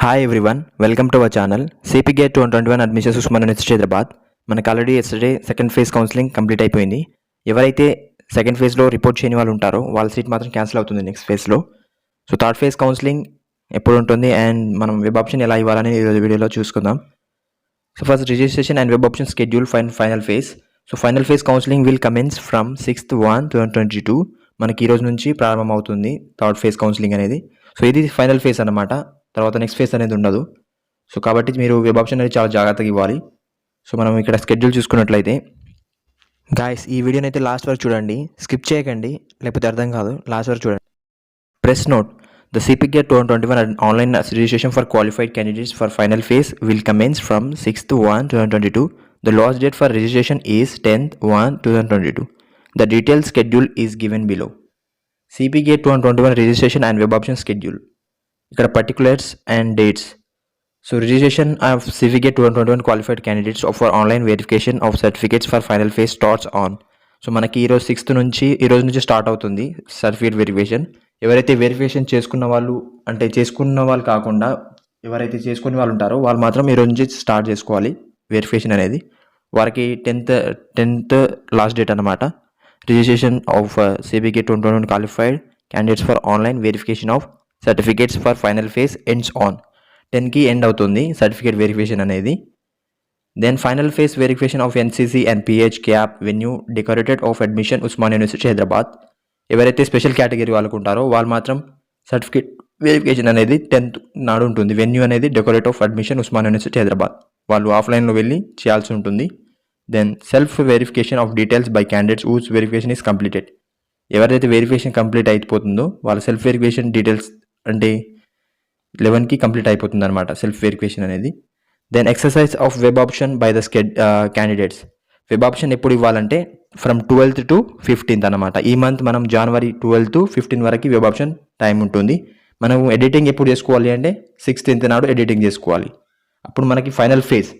Hi everyone, welcome to our channel. CP GET 2021 admissions Osmania university Hyderabad. మనకు already yesterday second phase counselling complete అయిపోయింది. ఎవరైతే second ఫేజ్లో report చేయని వాళ్ళు ఉంటారో వాళ్ళ సీట్ మాత్రం క్యాన్సిల్ అవుతుంది నెక్స్ట్ ఫేజ్లో. సో థర్డ్ ఫేజ్ కౌన్సిలింగ్ ఎప్పుడు ఉంటుంది అండ్ మనం వెబ్ ఆప్షన్ ఎలా ఇవ్వాలని ఈరోజు వీడియోలో చూసుకుందాం. So first registration and web option schedule final phase. So final phase counselling will commence from 6/1/2022. మనకి ఈ రోజు నుంచి ప్రారంభం అవుతుంది థర్డ్ ఫేజ్ కౌన్సిలింగ్ అనేది. సో ఇది ఫైనల్ ఫేజ్ అన్నమాట. తర్వాత నెక్స్ట్ ఫేజ్ అనేది ఉండదు. సో కాబట్టి మీరు వెబ్ ఆప్షన్ అనేది చాలా జాగ్రత్తగా ఇవ్వాలి. సో మనం ఇక్కడ షెడ్యూల్ చూసుకున్నట్లయితే గాయస్, ఈ వీడియోని అయితే లాస్ట్ వరకు చూడండి, స్కిప్ చేయకండి, లేకపోతే అర్థం కాదు. లాస్ట్ వరకు చూడండి. Press note: the CP GET 2021 online registration for qualified candidates for final phase will commence from 6/1/2022. The last date for registration is 10/1/2022. The detail schedule is given below. CP GET 2021 registration and web option schedule. ఇక్కడ particulars and dates. So registration of CP GET 2021 qualified candidates for online verification of certificates for final phase starts on. So మనకి ఈరోజు 6th నుంచి ఈ రోజు నుంచి start అవుతుంది certificate verification. ఎవరైతే verification చేసుకున్న వాళ్ళు కాకుండా ఎవరైతే చేసుకునే వాళ్ళు ఉంటారో వాళ్ళు మాత్రం ఈ రోజు నుంచి స్టార్ట్ చేసుకోవాలి వెరిఫికేషన్ అనేది. వారికి 10th లాస్ట్ డేట్ అన్నమాట. Registration of CP GET 2021 qualified candidates for online verification of certificates for final phase ends on 10కి ఎండ్ అవుతుంది సర్టిఫికేట్ వెరిఫికేషన్ అనేది. Then final phase verification of NCC and PH CAP venue decorated of admission Osmania university Hyderabad. ఎవరైతే special category వాళ్ళకు ఉంటారో వాళ్ళు మాత్రం certificate verification అనేది 10th నాడు ఉంటుంది. వెన్యూ అనేది directorate of admission Osmania university Hyderabad. వాళ్ళు ఆఫ్లైన్లో వెళ్ళి చేయాల్సి ఉంటుంది. Then self verification of details by candidates whose verification is completed. ఎవరైతే వెరిఫికేషన్ కంప్లీట్ అయిపోతుందో వాళ్ళ సెల్ఫ్ వెరిఫికేషన్ డీటెయిల్స్ అంటే 11కి కంప్లీట్ అయిపోతుంది అనమాట సెల్ఫ్ వెరిఫికేషన్ అనేది. Then exercise of web option by the candidates. Web option ఎప్పుడు ఇవ్వాలంటే ఫ్రమ్ 12th to 15th అనమాట. ఈ మంత్ మనం జనవరి 12 to 15 వరకు వెబ్ ఆప్షన్ టైం ఉంటుంది. మనం ఎడిటింగ్ ఎప్పుడు చేసుకోవాలి అంటే 16th నాడు ఎడిటింగ్ చేసుకోవాలి. అప్పుడు మనకి ఫైనల్ ఫేజ్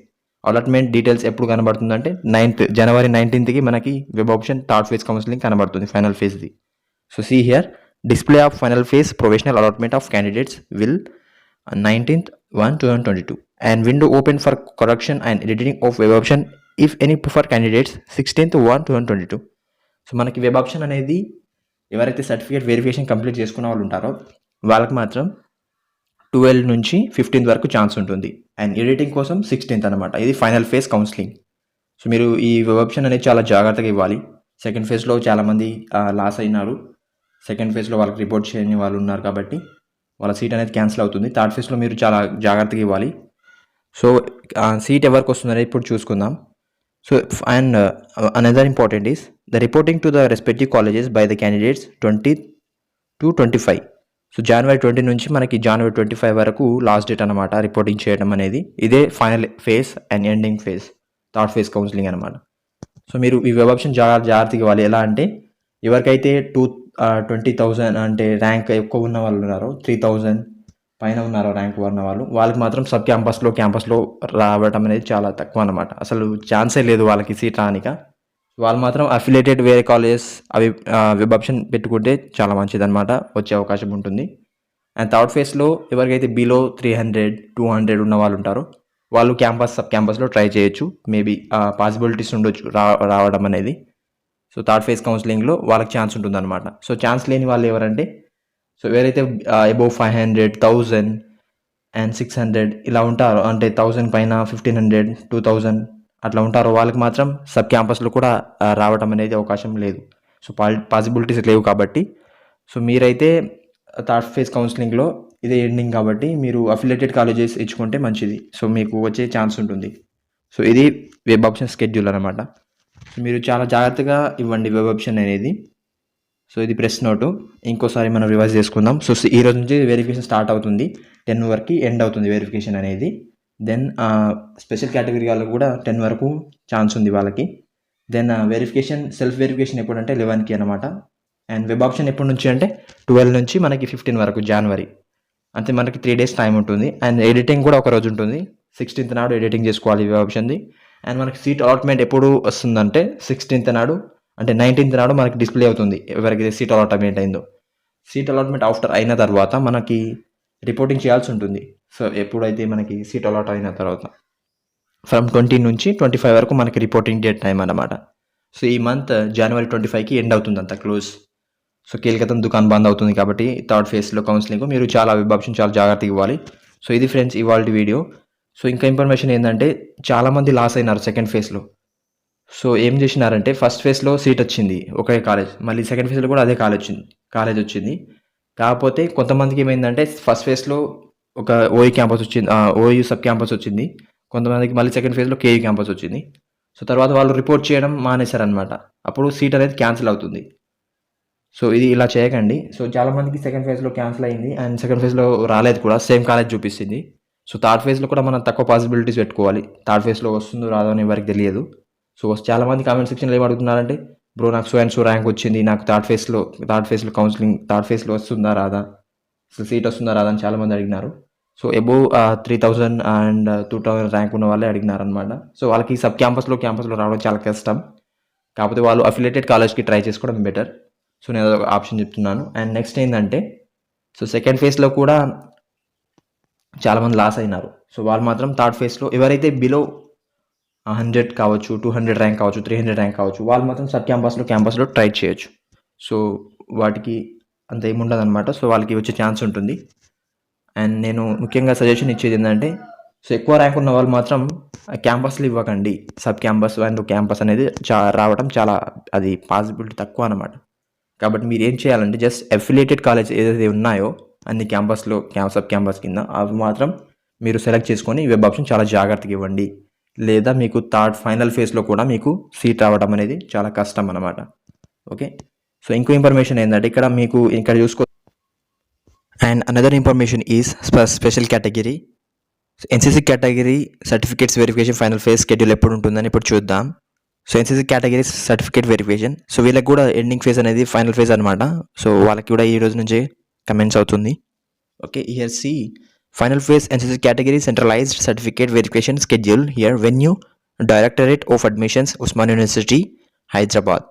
అలాట్మెంట్ డీటెయిల్స్ ఎప్పుడు కనబడుతుందంటే జనవరి 19కి మనకి web option third phase counselling కనబడుతుంది ఫైనల్ ఫేజ్ది. So see here display of final phase provisional allotment of candidates will 19/1/2022 and window open for correction and editing of web option if any for candidates 16/1/2022. So మనకి web option అనేది ఎవరైతే certificate verification complete చేసుకున్న వాళ్ళు ఉంటారో వాళ్ళకి మాత్రం 12 నుంచి 15 వరకు ఛాన్స్ ఉంటుంది అండ్ ఎడిటింగ్ కోసం 16th అనమాట. ఇది ఫైనల్ ఫేజ్ కౌన్సిలింగ్. సో మీరు ఈ వెబ్ ఆప్షన్ అనేది చాలా జాగ్రత్తగా ఇవ్వాలి. సెకండ్ ఫేజ్లో చాలామంది లాస్ అయినారు. సెకండ్ ఫేజ్లో వాళ్ళకి రిపోర్ట్ చేయని వాళ్ళు ఉన్నారు కాబట్టి వాళ్ళ సీట్ అనేది క్యాన్సిల్ అవుతుంది. థర్డ్ ఫేజ్లో మీరు చాలా జాగ్రత్తగా ఇవ్వాలి. సో సీట్ ఎవరికి వస్తుందనేది ఇప్పుడు చూసుకుందాం. So and another important is the reporting to the respective colleges by the candidates 20 to 25. So జనవరి 20 నుంచి మనకి జనవరి 25 వరకు లాస్ట్ డేట్ అనమాట రిపోర్టింగ్ చేయడం అనేది. ఇదే final phase and ending phase third phase counselling అనమాట. సో మీరు ఈ వెబ్ ఆప్షన్ జాగ్రత్తగా ఇవ్వాలి. ఎలా అంటే ఎవరికైతే 20,000 అంటే ర్యాంక్ ఎక్కువ ఉన్న వాళ్ళు ఉన్నారో 3,000 పైన ఉన్నారో ర్యాంక్ ఉన్న వాళ్ళకి మాత్రం సబ్ క్యాంపస్లో రావడం అనేది చాలా తక్కువ అనమాట. అసలు ఛాన్సే లేదు వాళ్ళకి సీట్ రానిక. వాళ్ళు మాత్రం అఫిలియేటెడ్ వేరే కాలేజెస్ అవి వెబ్ ఆప్షన్ పెట్టుకుంటే చాలా మంచిది అనమాట, వచ్చే అవకాశం ఉంటుంది. అండ్ థర్డ్ ఫేజ్లో ఎవరికైతే బిలో 300, 200 ఉన్న వాళ్ళు ఉంటారో వాళ్ళు సబ్ క్యాంపస్లో ట్రై చేయొచ్చు. మేబీ పాసిబిలిటీస్ ఉండొచ్చు రావడం అనేది. సో థర్డ్ ఫేజ్ కౌన్సిలింగ్లో వాళ్ళకి ఛాన్స్ ఉంటుంది అనమాట. సో ఛాన్స్ లేని వాళ్ళు ఎవరంటే సో ఎవరైతే అబోవ్ 500, 1000 అండ్ 600 ఇలా ఉంటారో, అంటే 1000 పైన 1500, 2000 అట్లా ఉంటారో వాళ్ళకి మాత్రం సబ్ క్యాంపస్లో కూడా రావడం అనేది అవకాశం లేదు. సో పాసిబిలిటీస్ లేవు కాబట్టి సో మీరైతే థర్డ్ ఫేజ్ కౌన్సిలింగ్లో ఇదే ఎండింగ్ కాబట్టి మీరు అఫిలియేటెడ్ కాలేజెస్ ఇచ్చుకుంటే మంచిది. సో మీకు వచ్చే ఛాన్స్ ఉంటుంది. సో ఇది వెబ్ ఆప్షన్ షెడ్యూల్ అనమాట. మీరు చాలా జాగ్రత్తగా ఇవ్వండి వెబ్ ఆప్షన్ అనేది. సో ఇది ప్రెస్ నోటు. ఇంకోసారి మనం రివైజ్ చేసుకుందాం. సో ఈ రోజు నుంచి వెరిఫికేషన్ స్టార్ట్ అవుతుంది, 10 వరకు ఎండ్ అవుతుంది వెరిఫికేషన్ అనేది. దెన్ స్పెషల్ కేటగిరీ వాళ్ళకు కూడా 10 వరకు ఛాన్స్ ఉంది వాళ్ళకి. దెన్ సెల్ఫ్ వెరిఫికేషన్ ఎప్పుడంటే 11కి అనమాట. అండ్ వెబ్ ఆప్షన్ ఎప్పటి నుంచి అంటే 12 నుంచి మనకి 15 వరకు జనవరి. అంతే, మనకి 3 days టైం ఉంటుంది. అండ్ ఎడిటింగ్ కూడా ఒక రోజు ఉంటుంది. 16th నాడు ఎడిటింగ్ చేసుకోవాలి వెబ్ ఆప్షన్ది. అండ్ మనకి సీట్ అలాట్మెంట్ ఎప్పుడు వస్తుందంటే 16th నాడు, అంటే 19th నాడు మనకి డిస్ప్లే అవుతుంది ఎవరికి సీట్ అలాట్మెంట్ అయిందో. సీట్ అలాట్మెంట్ ఆఫ్టర్ అయిన తర్వాత మనకి రిపోర్టింగ్ చేయాల్సి ఉంటుంది సో ఎప్పుడైతే మనకి సీట్ అలాట్ అయిన తర్వాత ఫ్రమ్ 20 నుంచి 25 వరకు మనకి రిపోర్టింగ్ డేట్ టైం అన్నమాట. సో ఈ మంత్ జనవరి 25కి ఎండ్ అవుతుంది అంతా క్లోజ్. సో కీలకతం దుకాణం బంద్ అవుతుంది కాబట్టి థర్డ్ ఫేజ్లో కౌన్సిలింగ్ మీరు చాలా వెబ్ ఆప్షన్ చాలా జాగ్రత్తగా ఇవ్వాలి. సో ఇది ఫ్రెండ్స్ ఇవాళ వీడియో. సో ఇంకా ఇన్ఫర్మేషన్ ఏంటంటే చాలామంది లాస్ అయినారు సెకండ్ ఫేజ్లో. సో ఏం చేసినారంటే ఫస్ట్ ఫేజ్లో సీట్ వచ్చింది ఒకే కాలేజ్, మళ్ళీ సెకండ్ ఫేజ్లో కూడా అదే కాలేజ్ వచ్చింది. కాకపోతే కొంతమందికి ఏమైందంటే ఫస్ట్ ఫేజ్లో ఒక ఓయూ క్యాంపస్ వచ్చింది, ఓయూ సబ్ క్యాంపస్ వచ్చింది. కొంతమందికి మళ్ళీ సెకండ్ ఫేజ్లో కేయూ క్యాంపస్ వచ్చింది. సో తర్వాత వాళ్ళు రిపోర్ట్ చేయడం మానేశారనమాట. అప్పుడు సీట్ అనేది క్యాన్సిల్ అవుతుంది. సో ఇది ఇలా చేయకండి. సో చాలామందికి సెకండ్ ఫేజ్లో క్యాన్సిల్ అయింది అండ్ సెకండ్ ఫేజ్లో రాలేదు కూడా, సేమ్ కాలేజ్ చూపిస్తుంది. సో థర్డ్ ఫేజ్లో కూడా మనం తక్కువ పాసిబిలిటీస్ పెట్టుకోవాలి. థర్డ్ ఫేజ్లో వస్తుందో రాదో అని ఎవరికి తెలియదు. సో చాలామంది కామెంట్ సెక్షన్లో ఏం అడుగుతున్నారంటే బ్రో నాకు సో అండ్ సో ర్యాంక్ వచ్చింది, నాకు థర్డ్ ఫేజ్లో కౌన్సిలింగ్ థర్డ్ ఫేజ్లో వస్తుందా రాదా, అసలు సీట్ వస్తుందా రాదా అని చాలామంది అడిగినారు. సో అబోవ్ 3000 అండ్ 2000 ర్యాంక్ ఉన్న వాళ్ళే అడిగినారనమాట. సో వాళ్ళకి సబ్ క్యాంపస్లో రావడం చాలా కష్టం. కాకపోతే వాళ్ళు అఫిలియేటెడ్ కాలేజ్కి ట్రై చేసుకోవడం బెటర్. సో నేను అదొక ఆప్షన్ చెప్తున్నాను. అండ్ నెక్స్ట్ ఏంటంటే సో సెకండ్ ఫేజ్లో కూడా చాలామంది లాస్ అయినారు. సో వాళ్ళు మాత్రం థర్డ్ ఫేజ్లో ఎవరైతే బిలో 100 కావచ్చు, 200 ర్యాంక్ కావచ్చు, 300 ర్యాంక్ కావచ్చు, వాళ్ళు మాత్రం సబ్ క్యాంపస్లో ట్రై చేయొచ్చు. సో వాటికి అంత ఏముండదు అనమాట. సో వాళ్ళకి వచ్చే ఛాన్స్ ఉంటుంది. అండ్ నేను ముఖ్యంగా సజెషన్ ఇచ్చేది ఏంటంటే సో ఎక్కువ ర్యాంక్ ఉన్న వాళ్ళు మాత్రం క్యాంపస్లు ఇవ్వకండి. సబ్ క్యాంపస్ అండ్ క్యాంపస్ అనేది రావడం చాలా అది పాసిబిలిటీ తక్కువ అనమాట. కాబట్టి మీరు ఏం చేయాలంటే జస్ట్ అఫిలియేటెడ్ కాలేజ్ ఏదైతే ఉన్నాయో అన్ని క్యాంపస్లో సబ్ క్యాంపస్ కింద అవి మాత్రం మీరు సెలెక్ట్ చేసుకొని వెబ్ ఆప్షన్ చాలా జాగ్రత్తగా ఇవ్వండి. లేదా మీకు థర్డ్ ఫైనల్ ఫేజ్లో కూడా మీకు సీట్ రావడం అనేది చాలా కష్టం అన్నమాట. ఓకే, సో ఇంకో ఇన్ఫర్మేషన్ ఏంటంటే ఇక్కడ చూసుకో. And another information is special category NCC category certificates verification final phase schedule ఎప్పుడు ఉంటుందని ఇప్పుడు చూద్దాం. So NCC category certificate verification, so వీళ్ళకి కూడా ఎండింగ్ ఫేజ్ అనేది ఫైనల్ ఫేజ్ అనమాట. సో వాళ్ళకి కూడా ఈ రోజు నుంచే కమెంట్స్ అవుతుంది. Okay, here see final phase NCC category centralised certificate verification schedule here venue directorate of admissions Osmania university Hyderabad.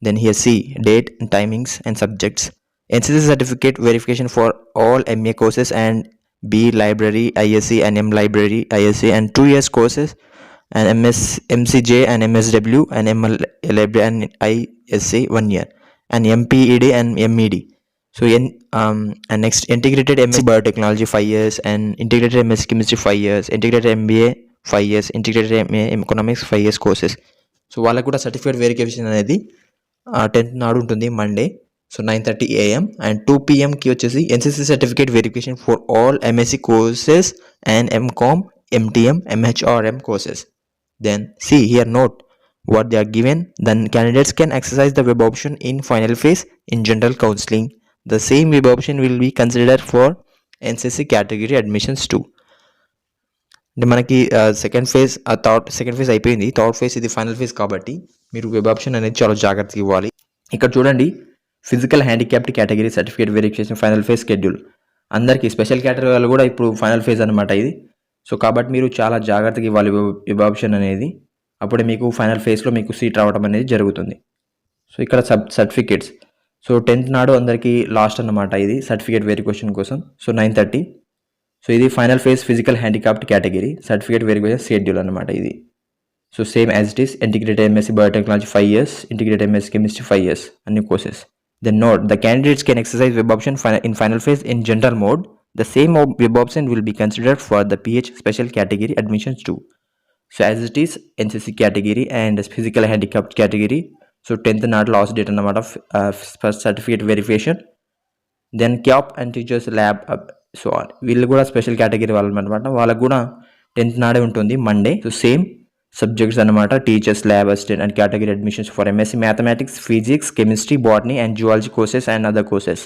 Then here see date and timings and subjects. NCC certificate verification for all MA courses and B library ISC and M library ISC and 2 years courses and MCJ and MSW and ML library and ISC 1 year and MPED and MED. So and next integrated MSc biotechnology 5 years and integrated MSc chemistry 5 years, integrated MBA 5 years, integrated MA economics 5 years courses. So వాళ్ళకు కూడా certificate verification అనేది 10th నాడు ఉంటుంది Monday. So 9:30 AM and 2 PMకి వచ్చేసి NCC certificate verification for all MSc courses and MCOM, MTM, MHRM courses. Then see here note what they are given. Then candidates can exercise the web option in final phase in general counseling. The same web option will be considered for NCC category admissions too. అంటే మనకి second phase అయిపోయింది, third phase ఇది final phase కాబట్టి మీరు web option అనేది చాలా జాగ్రత్తగా ఇవ్వాలి. ఇక్కడ చూడండి physical handicapped category certificate verification final phase schedule అందరికీ స్పెషల్ కేటగిరీ వాళ్ళు కూడా ఇప్పుడు ఫైనల్ ఫేజ్ అనమాట ఇది. సో కాబట్టి మీరు చాలా జాగ్రత్తగా ఇవ్వాలి వెబ్ ఆప్షన్ అనేది, అప్పుడే మీకు ఫైనల్ ఫేజ్లో మీకు సీట్ రావడం అనేది జరుగుతుంది. సో ఇక్కడ సర్టిఫికేట్స్ సో 10th నాడు అందరికీ లాస్ట్ అన్నమాట ఇది సర్టిఫికేట్ వెరిఫికేషన్ కోసం. సో 9:30. సో ఇది final phase physical handicapped category certificate verification schedule అనమాట ఇది. So same as it is integrated MSc biotechnology 5 years, integrated MSc chemistry 5 years అన్ని courses. Then note the candidates can exercise web option in final phase in general mode. The same web option will be considered for the PH special category admissions too. So as it is NCC category and physical handicapped category. So 10th not last date అన్నమాట certificate verification. Then CAP and teachers lab so వీళ్ళు కూడా special category వాళ్ళు అనమాట, వాళ్ళకు కూడా 10th నాడే ఉంటుంది Monday. So same subjects అనమాట teachers lab assistant and category admissions for MSc mathematics, physics, chemistry, botany and zoology courses and other courses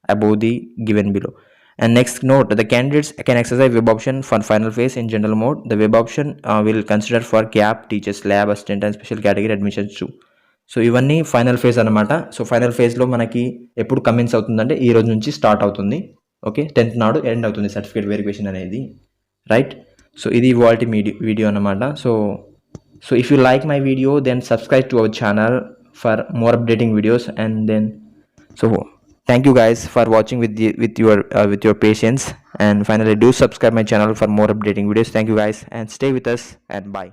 above the given below. And next note the candidates can exercise web option for final phase in general mode. The web option will consider for CAP, teachers, lab assistant and special category admissions too. So ఇవన్నీ final phase అనమాట. So final ఫేజ్లో మనకి ఎప్పుడు commence అవుతుందంటే ఈ రోజు నుంచి start అవుతుంది. ఓకే, 10th నాడు ఎండ్ అవుతుంది సర్టిఫికేట్ వెరిఫికేషన్ అనేది, రైట్. సో ఇది వాల్టీ వీడియో అనమాట. So if you like my video then subscribe to our channel for more updating videos. And then so thank you guys for watching with your patience, And finally, do subscribe my channel for more updating videos. Thank you guys and stay with us and bye.